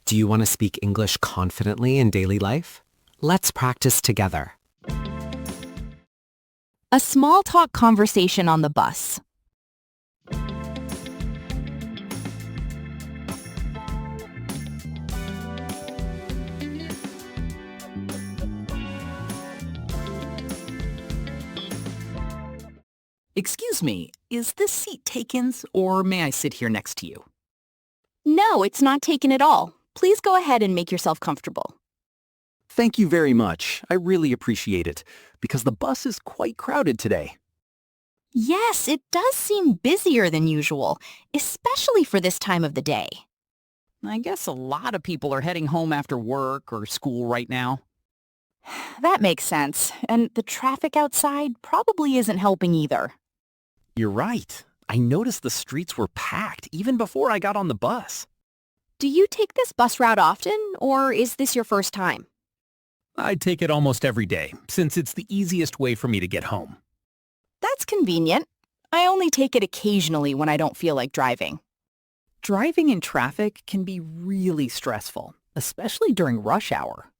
Do you want to speak English confidently in daily life? Let's practice together. A small talk conversation on the bus. Excuse me, is this seat taken's or may I sit here next to you? No, it's not taken at all. Please go ahead and make yourself comfortable. Thank you very much. I really appreciate it, because the bus is quite crowded today. Yes, it does seem busier than usual, especially for this time of the day. I guess a lot of people are heading home after work or school right now. That makes sense, and the traffic outside probably isn't helping either. You're right. I noticed the streets were packed even before I got on the bus. Do you take this bus route often, or is this your first time? I take it almost every day, since it's the easiest way for me to get home. That's convenient. I only take it occasionally when I don't feel like driving. Driving in traffic can be really stressful, especially during rush hour.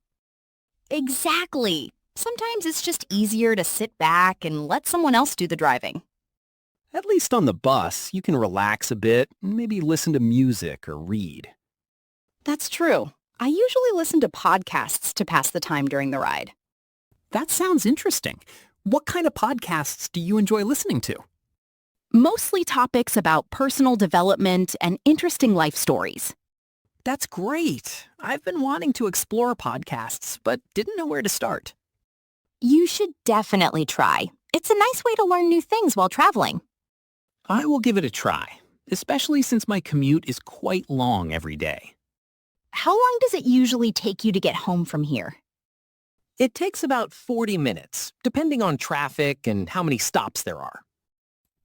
Exactly. Sometimes it's just easier to sit back and let someone else do the driving. At least on the bus, you can relax a bit, maybe listen to music or read. That's true. I usually listen to podcasts to pass the time during the ride. That sounds interesting. What kind of podcasts do you enjoy listening to? Mostly topics about personal development and interesting life stories. That's great. I've been wanting to explore podcasts, but didn't know where to start. You should definitely try. It's a nice way to learn new things while traveling. I will give it a try, especially since my commute is quite long every day. How long does it usually take you to get home from here? It takes about 40 minutes, depending on traffic and how many stops there are.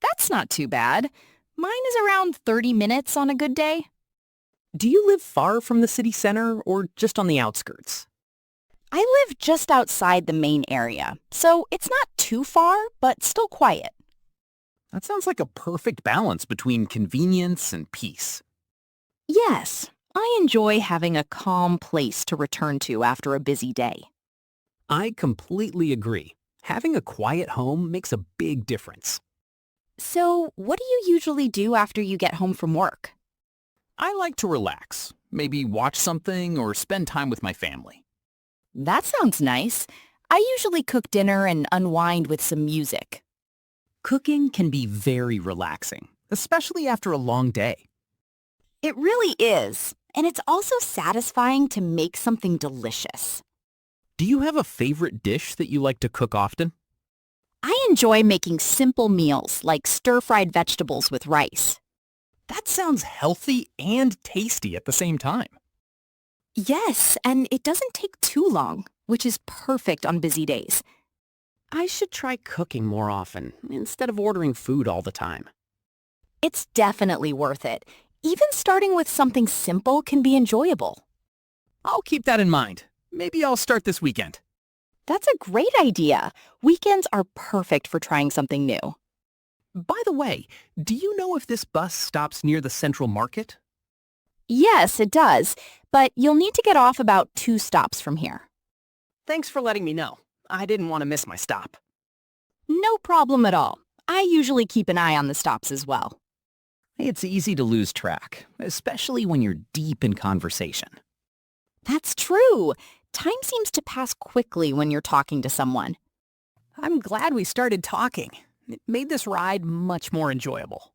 That's not too bad. Mine is around 30 minutes on a good day. Do you live far from the city center or just on the outskirts? I live just outside the main area, so it's not too far, but still quiet. That sounds like a perfect balance between convenience and peace. Yes, I enjoy having a calm place to return to after a busy day. I completely agree. Having a quiet home makes a big difference. So, what do you usually do after you get home from work? I like to relax, maybe watch something or spend time with my family. That sounds nice. I usually cook dinner and unwind with some music. Cooking can be very relaxing, especially after a long day. It really is, and it's also satisfying to make something delicious. Do you have a favorite dish that you like to cook often? I enjoy making simple meals like stir-fried vegetables with rice. That sounds healthy and tasty at the same time. Yes, and it doesn't take too long, which is perfect on busy days. I should try cooking more often instead of ordering food all the time. It's definitely worth it. Even starting with something simple can be enjoyable. I'll keep that in mind. Maybe I'll start this weekend. That's a great idea. Weekends are perfect for trying something new. By the way, do you know if this bus stops near the Central Market? Yes, it does, but you'll need to get off about 2 stops from here. Thanks for letting me know. I didn't want to miss my stop. No problem at all. I usually keep an eye on the stops as well. It's easy to lose track, especially when you're deep in conversation. That's true. Time seems to pass quickly when you're talking to someone. I'm glad we started talking. It made this ride much more enjoyable.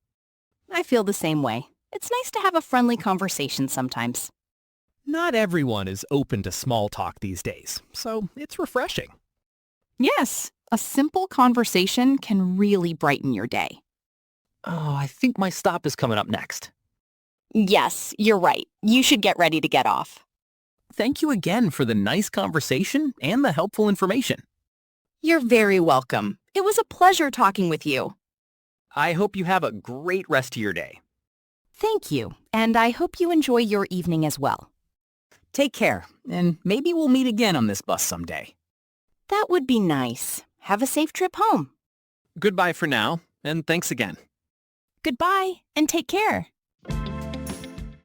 I feel the same way. It's nice to have a friendly conversation sometimes. Not everyone is open to small talk these days, so it's refreshing. Yes, a simple conversation can really brighten your day. Oh, I think my stop is coming up next. Yes, you're right. You should get ready to get off. Thank you again for the nice conversation and the helpful information. You're very welcome. It was a pleasure talking with you. I hope you have a great rest of your day. Thank you, and I hope you enjoy your evening as well. Take care, and maybe we'll meet again on this bus someday. That would be nice. Have a safe trip home. Goodbye for now, and thanks again. Goodbye, and take care.